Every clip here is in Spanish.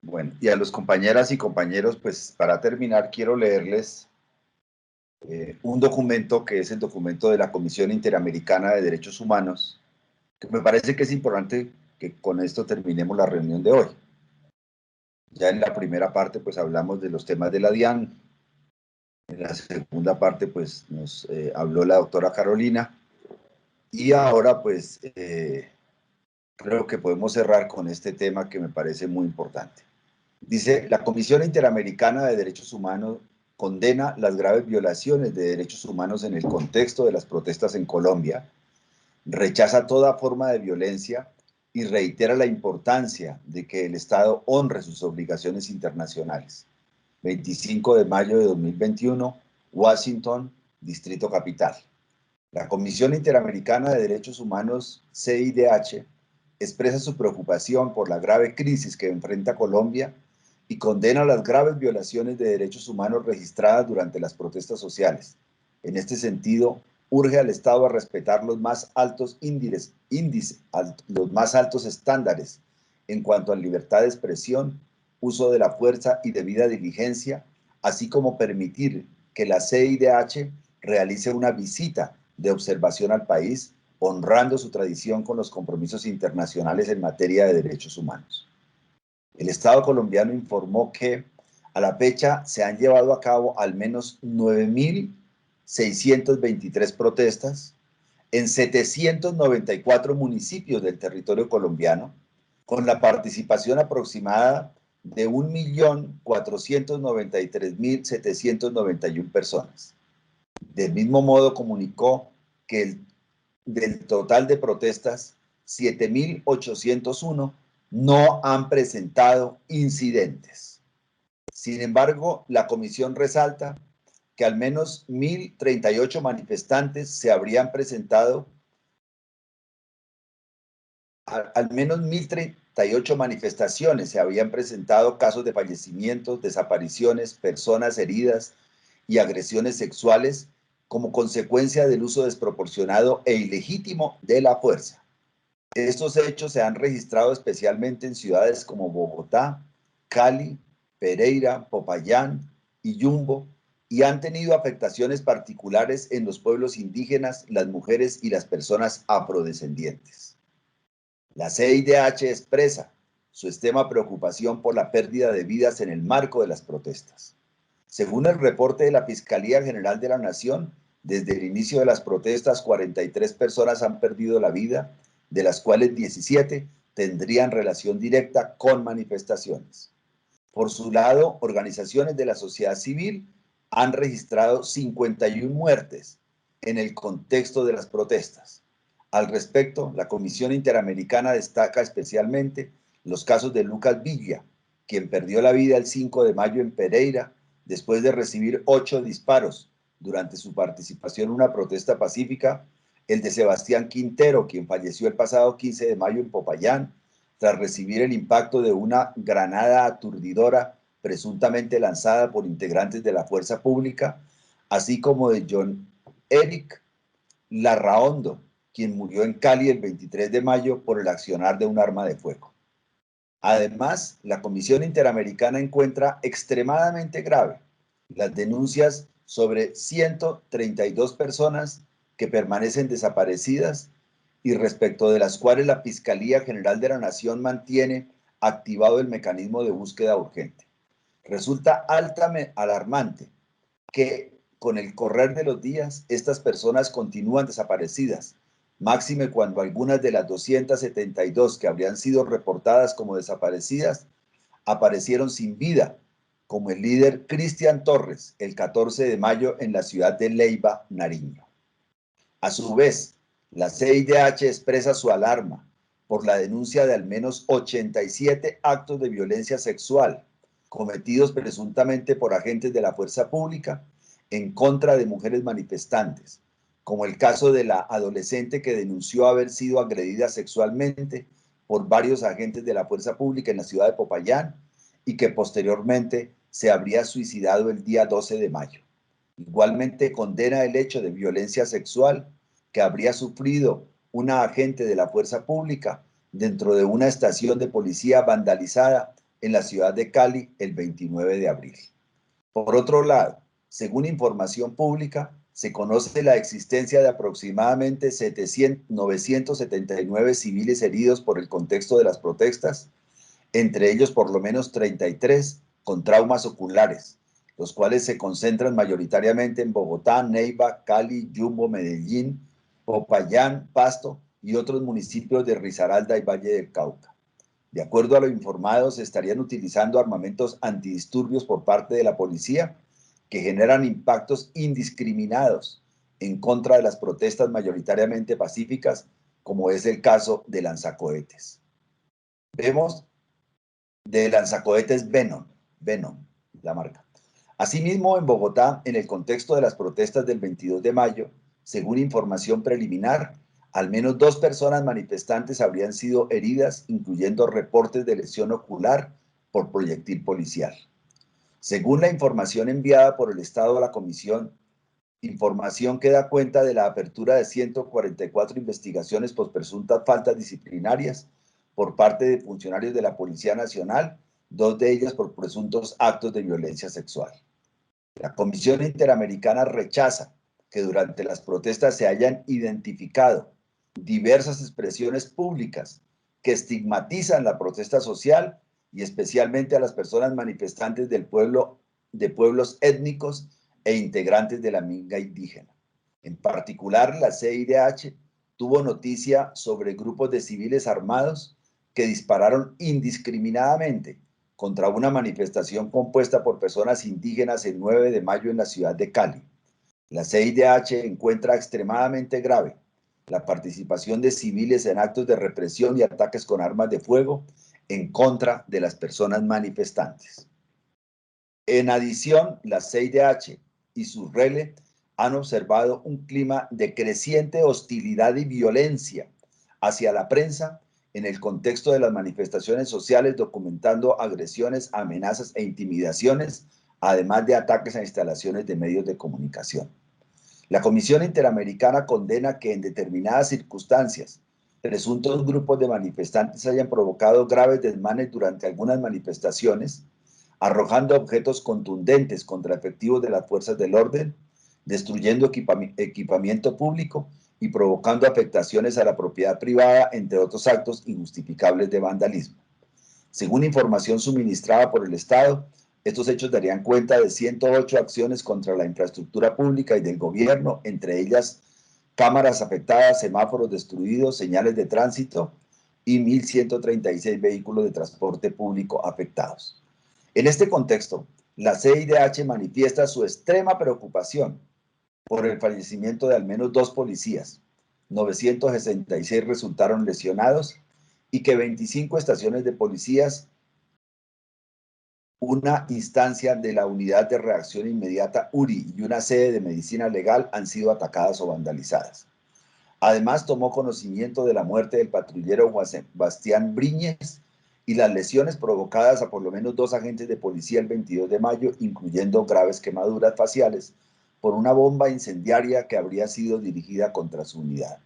Bueno, y a los compañeras y compañeros, pues para terminar, quiero leerles un documento que es el documento de la Comisión Interamericana de Derechos Humanos, que me parece que es importante que con esto terminemos la reunión de hoy. Ya en la primera parte, pues hablamos de los temas de la DIAN. En la segunda parte, pues nos habló la doctora Carolina. Y ahora, pues, creo que podemos cerrar con este tema que me parece muy importante. Dice, la Comisión Interamericana de Derechos Humanos condena las graves violaciones de derechos humanos en el contexto de las protestas en Colombia, rechaza toda forma de violencia y reitera la importancia de que el Estado honre sus obligaciones internacionales. 25 de mayo de 2021, Washington, Distrito Capital. La Comisión Interamericana de Derechos Humanos, CIDH, expresa su preocupación por la grave crisis que enfrenta Colombia y condena las graves violaciones de derechos humanos registradas durante las protestas sociales. En este sentido, urge al Estado a respetar los más altos los más altos estándares en cuanto a libertad de expresión, uso de la fuerza y debida diligencia, así como permitir que la CIDH realice una visita de observación al país, honrando su tradición con los compromisos internacionales en materia de derechos humanos. El Estado colombiano informó que a la fecha se han llevado a cabo al menos 9.623 protestas en 794 municipios del territorio colombiano, con la participación aproximada de 1.493.791 personas. Del mismo modo, comunicó que del total de protestas, 7.801 no han presentado incidentes. Sin embargo, la comisión resalta que al menos 1.038 manifestantes se habrían presentado, al menos 1.038 manifestaciones se habían presentado casos de fallecimientos, desapariciones, personas heridas y agresiones sexuales como consecuencia del uso desproporcionado e ilegítimo de la fuerza. Estos hechos se han registrado especialmente en ciudades como Bogotá, Cali, Pereira, Popayán y Yumbo, y han tenido afectaciones particulares en los pueblos indígenas, las mujeres y las personas afrodescendientes. La CIDH expresa su extrema preocupación por la pérdida de vidas en el marco de las protestas. Según el reporte de la Fiscalía General de la Nación, desde el inicio de las protestas, 43 personas han perdido la vida, de las cuales 17 tendrían relación directa con manifestaciones. Por su lado, organizaciones de la sociedad civil han registrado 51 muertes en el contexto de las protestas. Al respecto, la Comisión Interamericana destaca especialmente los casos de Lucas Villa, quien perdió la vida el 5 de mayo en Pereira después de recibir 8 disparos durante su participación en una protesta pacífica, el de Sebastián Quintero, quien falleció el pasado 15 de mayo en Popayán, tras recibir el impacto de una granada aturdidora presuntamente lanzada por integrantes de la fuerza pública, así como de John Eric Larraondo, quien murió en Cali el 23 de mayo por el accionar de un arma de fuego. Además, la Comisión Interamericana encuentra extremadamente grave las denuncias sobre 132 personas que permanecen desaparecidas y respecto de las cuales la Fiscalía General de la Nación mantiene activado el mecanismo de búsqueda urgente. Resulta altamente alarmante que con el correr de los días estas personas continúan desaparecidas, máxime cuando algunas de las 272 que habrían sido reportadas como desaparecidas aparecieron sin vida, como el líder Cristian Torres el 14 de mayo en la ciudad de Leiva, Nariño. A su vez, la CIDH expresa su alarma por la denuncia de al menos 87 actos de violencia sexual cometidos presuntamente por agentes de la fuerza pública en contra de mujeres manifestantes, como el caso de la adolescente que denunció haber sido agredida sexualmente por varios agentes de la fuerza pública en la ciudad de Popayán y que posteriormente se habría suicidado el día 12 de mayo. Igualmente condena el hecho de violencia sexual que habría sufrido una agente de la fuerza pública dentro de una estación de policía vandalizada en la ciudad de Cali el 29 de abril. Por otro lado, según información pública, se conoce la existencia de aproximadamente 979 civiles heridos por el contexto de las protestas, entre ellos por lo menos 33 con traumas oculares, los cuales se concentran mayoritariamente en Bogotá, Neiva, Cali, Yumbo, Medellín, Popayán, Pasto y otros municipios de Risaralda y Valle del Cauca. De acuerdo a lo informado, se estarían utilizando armamentos antidisturbios por parte de la policía que generan impactos indiscriminados en contra de las protestas mayoritariamente pacíficas, como es el caso de lanzacohetes. Vemos de lanzacohetes Venom, la marca. Asimismo, en Bogotá, en el contexto de las protestas del 22 de mayo, según información preliminar, al menos 2 personas manifestantes habrían sido heridas, incluyendo reportes de lesión ocular por proyectil policial. Según la información enviada por el Estado a la Comisión, información que da cuenta de la apertura de 144 investigaciones por presuntas faltas disciplinarias por parte de funcionarios de la Policía Nacional, 2 de ellas por presuntos actos de violencia sexual. La Comisión Interamericana rechaza que durante las protestas se hayan identificado diversas expresiones públicas que estigmatizan la protesta social y especialmente a las personas manifestantes del pueblo, de pueblos étnicos e integrantes de la minga indígena. En particular, la CIDH tuvo noticia sobre grupos de civiles armados que dispararon indiscriminadamente contra una manifestación compuesta por personas indígenas el 9 de mayo en la ciudad de Cali. La CIDH encuentra extremadamente grave la participación de civiles en actos de represión y ataques con armas de fuego en contra de las personas manifestantes. En adición, la CIDH y su RELE han observado un clima de creciente hostilidad y violencia hacia la prensa en el contexto de las manifestaciones sociales, documentando agresiones, amenazas e intimidaciones, además de ataques a instalaciones de medios de comunicación. La Comisión Interamericana condena que en determinadas circunstancias presuntos grupos de manifestantes hayan provocado graves desmanes durante algunas manifestaciones, arrojando objetos contundentes contra efectivos de las fuerzas del orden, destruyendo equipamiento público y provocando afectaciones a la propiedad privada, entre otros actos injustificables de vandalismo. Según información suministrada por el Estado, estos hechos darían cuenta de 108 acciones contra la infraestructura pública y del gobierno, entre ellas cámaras afectadas, semáforos destruidos, señales de tránsito y 1.136 vehículos de transporte público afectados. En este contexto, la CIDH manifiesta su extrema preocupación por el fallecimiento de al menos 2 policías, 966 resultaron lesionados y que 25 estaciones de policías, una instancia de la Unidad de Reacción Inmediata URI y una sede de medicina legal han sido atacadas o vandalizadas. Además, tomó conocimiento de la muerte del patrullero Juan Sebastián Briñez y las lesiones provocadas a por lo menos 2 agentes de policía el 22 de mayo, incluyendo graves quemaduras faciales por una bomba incendiaria que habría sido dirigida contra su unidad.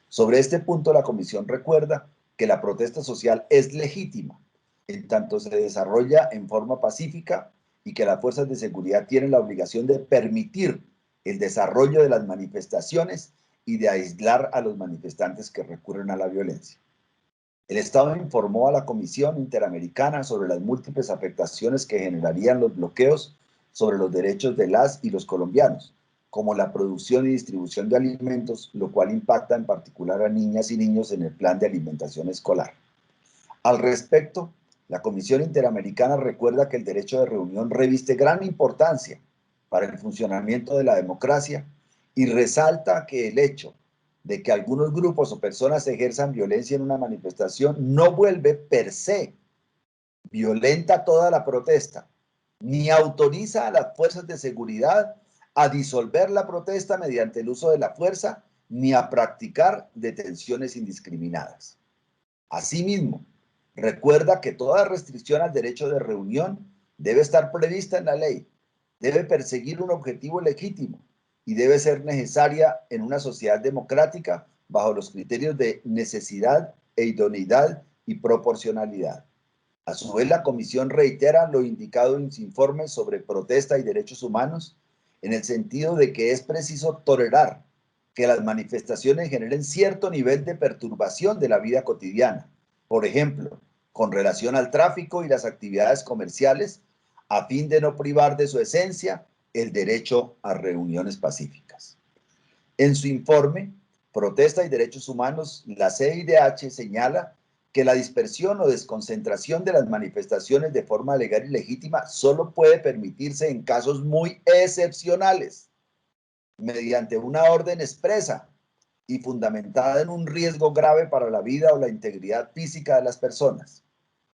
Sobre este punto, la Comisión recuerda que la protesta social es legítima, en tanto se desarrolla en forma pacífica y que las fuerzas de seguridad tienen la obligación de permitir el desarrollo de las manifestaciones y de aislar a los manifestantes que recurren a la violencia. El Estado informó a la Comisión Interamericana sobre las múltiples afectaciones que generarían los bloqueos sobre los derechos de las y los colombianos, como la producción y distribución de alimentos, lo cual impacta en particular a niñas y niños en el plan de alimentación escolar. Al respecto, la Comisión Interamericana recuerda que el derecho de reunión reviste gran importancia para el funcionamiento de la democracia y resalta que el hecho de que algunos grupos o personas ejerzan violencia en una manifestación no vuelve per se violenta toda la protesta, ni autoriza a las fuerzas de seguridad a disolver la protesta mediante el uso de la fuerza, ni a practicar detenciones indiscriminadas. Asimismo, recuerda que toda restricción al derecho de reunión debe estar prevista en la ley, debe perseguir un objetivo legítimo y debe ser necesaria en una sociedad democrática bajo los criterios de necesidad e idoneidad y proporcionalidad. A su vez, la Comisión reitera lo indicado en su informe sobre protesta y derechos humanos, en el sentido de que es preciso tolerar que las manifestaciones generen cierto nivel de perturbación de la vida cotidiana, por ejemplo, con relación al tráfico y las actividades comerciales, a fin de no privar de su esencia el derecho a reuniones pacíficas. En su informe, Protesta y Derechos Humanos, la CIDH señala que la dispersión o desconcentración de las manifestaciones de forma legal y legítima solo puede permitirse en casos muy excepcionales, mediante una orden expresa y fundamentada en un riesgo grave para la vida o la integridad física de las personas,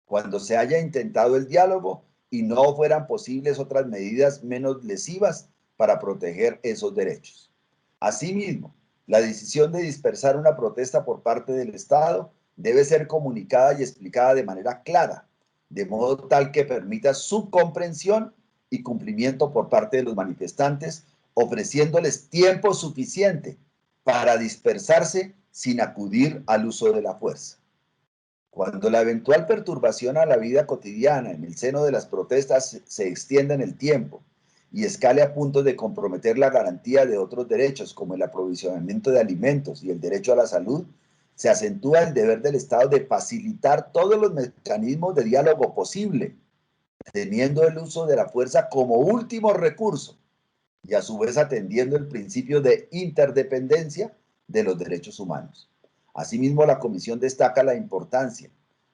cuando se haya intentado el diálogo y no fueran posibles otras medidas menos lesivas para proteger esos derechos. Asimismo, la decisión de dispersar una protesta por parte del Estado debe ser comunicada y explicada de manera clara, de modo tal que permita su comprensión y cumplimiento por parte de los manifestantes, ofreciéndoles tiempo suficiente para dispersarse sin acudir al uso de la fuerza. Cuando la eventual perturbación a la vida cotidiana en el seno de las protestas se extienda en el tiempo y escale a punto de comprometer la garantía de otros derechos, como el aprovisionamiento de alimentos y el derecho a la salud, se acentúa el deber del Estado de facilitar todos los mecanismos de diálogo posible, teniendo el uso de la fuerza como último recurso y a su vez atendiendo el principio de interdependencia de los derechos humanos. Asimismo, la Comisión destaca la importancia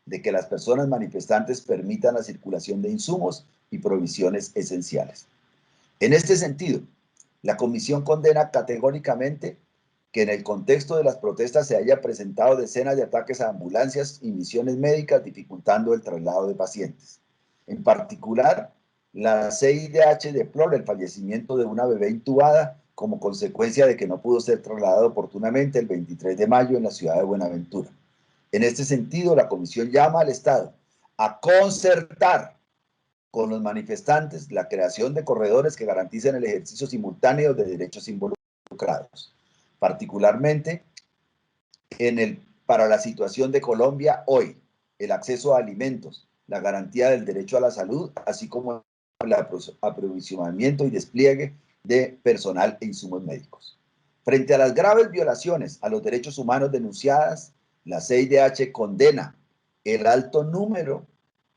de que las personas manifestantes permitan la circulación de insumos y provisiones esenciales. En este sentido, la Comisión condena categóricamente que en el contexto de las protestas se haya presentado decenas de ataques a ambulancias y misiones médicas dificultando el traslado de pacientes. En particular, la CIDH deplora el fallecimiento de una bebé intubada como consecuencia de que no pudo ser trasladada oportunamente el 23 de mayo en la ciudad de Buenaventura. En este sentido, la Comisión llama al Estado a concertar con los manifestantes la creación de corredores que garanticen el ejercicio simultáneo de derechos involucrados, particularmente para la situación de Colombia hoy, el acceso a alimentos, la garantía del derecho a la salud, así como el aprovisionamiento y despliegue de personal e insumos médicos. Frente a las graves violaciones a los derechos humanos denunciadas, la CIDH condena el alto número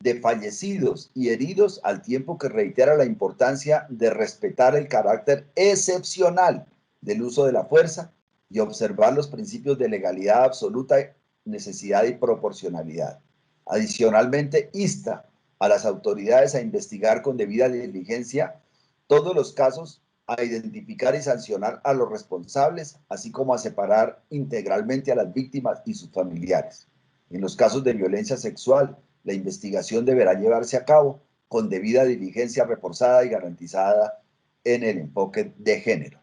de fallecidos y heridos, al tiempo que reitera la importancia de respetar el carácter excepcional del uso de la fuerza y observar los principios de legalidad absoluta, necesidad y proporcionalidad. Adicionalmente, insta a las autoridades a investigar con debida diligencia todos los casos, a identificar y sancionar a los responsables, así como a separar integralmente a las víctimas y sus familiares. En los casos de violencia sexual, la investigación deberá llevarse a cabo con debida diligencia reforzada y garantizada en el enfoque de género.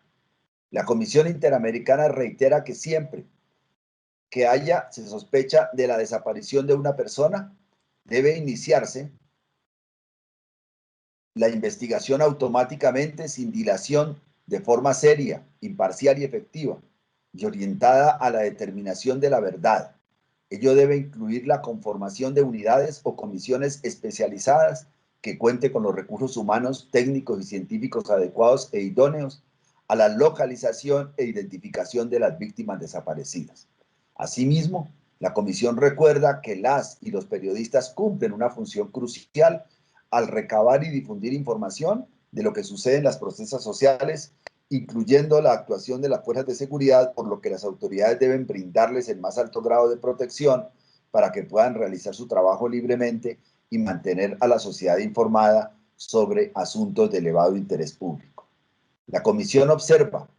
La Comisión Interamericana reitera que siempre que se sospecha de la desaparición de una persona, debe iniciarse la investigación automáticamente, sin dilación, de forma seria, imparcial y efectiva, y orientada a la determinación de la verdad. Ello debe incluir la conformación de unidades o comisiones especializadas que cuente con los recursos humanos, técnicos y científicos adecuados e idóneos a la localización e identificación de las víctimas desaparecidas. Asimismo, la comisión recuerda que las y los periodistas cumplen una función crucial al recabar y difundir información de lo que sucede en las protestas sociales, incluyendo la actuación de las fuerzas de seguridad, por lo que las autoridades deben brindarles el más alto grado de protección para que puedan realizar su trabajo libremente y mantener a la sociedad informada sobre asuntos de elevado interés público. La comisión observa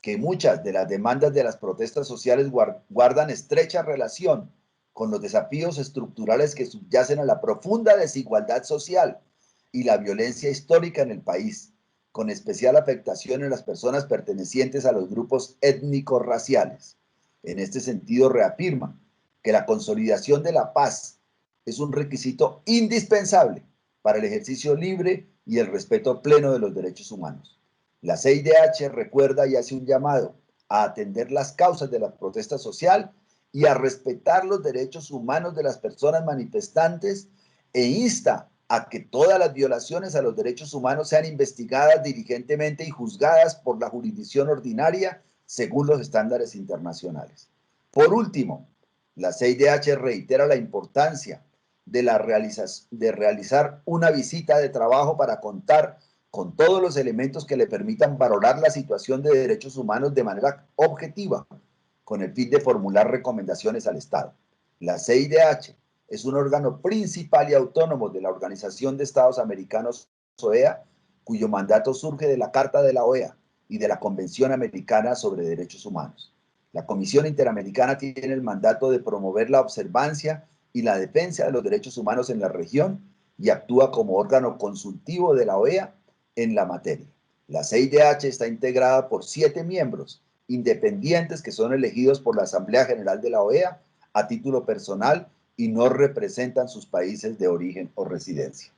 que muchas de las demandas de las protestas sociales guardan estrecha relación con los desafíos estructurales que subyacen a la profunda desigualdad social y la violencia histórica en el país, con especial afectación en las personas pertenecientes a los grupos étnicos raciales. En este sentido, reafirma que la consolidación de la paz es un requisito indispensable para el ejercicio libre y el respeto pleno de los derechos humanos. La CIDH recuerda y hace un llamado a atender las causas de la protesta social y a respetar los derechos humanos de las personas manifestantes e insta a que todas las violaciones a los derechos humanos sean investigadas diligentemente y juzgadas por la jurisdicción ordinaria según los estándares internacionales. Por último, la CIDH reitera la importancia de realizar una visita de trabajo para contar con todos los elementos que le permitan valorar la situación de derechos humanos de manera objetiva, con el fin de formular recomendaciones al Estado. La CIDH es un órgano principal y autónomo de la Organización de Estados Americanos, OEA, cuyo mandato surge de la Carta de la OEA y de la Convención Americana sobre Derechos Humanos. La Comisión Interamericana tiene el mandato de promover la observancia y la defensa de los derechos humanos en la región y actúa como órgano consultivo de la OEA en la materia. La CIDH está integrada por 7 miembros independientes que son elegidos por la Asamblea General de la OEA a título personal y no representan sus países de origen o residencia.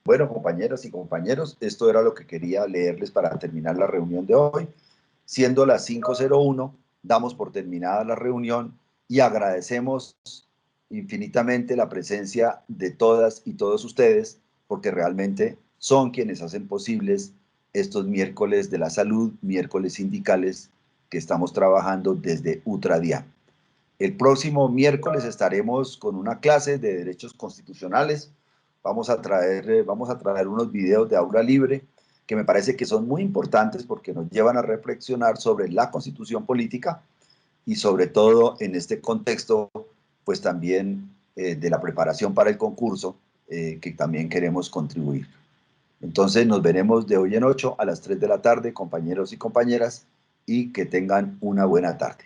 Bueno, compañeras y compañeros, esto era lo que quería leerles para terminar la reunión de hoy. Siendo las 5:01, damos por terminada la reunión y agradecemos infinitamente la presencia de todas y todos ustedes, porque realmente son quienes hacen posibles estos miércoles de la salud, miércoles sindicales que estamos trabajando desde Utradian. El próximo miércoles estaremos con una clase de derechos constitucionales. Vamos a traer unos videos de aula libre que me parece que son muy importantes porque nos llevan a reflexionar sobre la constitución política y sobre todo en este contexto, pues también de la preparación para el concurso que también queremos contribuir. Entonces nos veremos de hoy en 8 a las 3 de la tarde, compañeros y compañeras, y que tengan una buena tarde.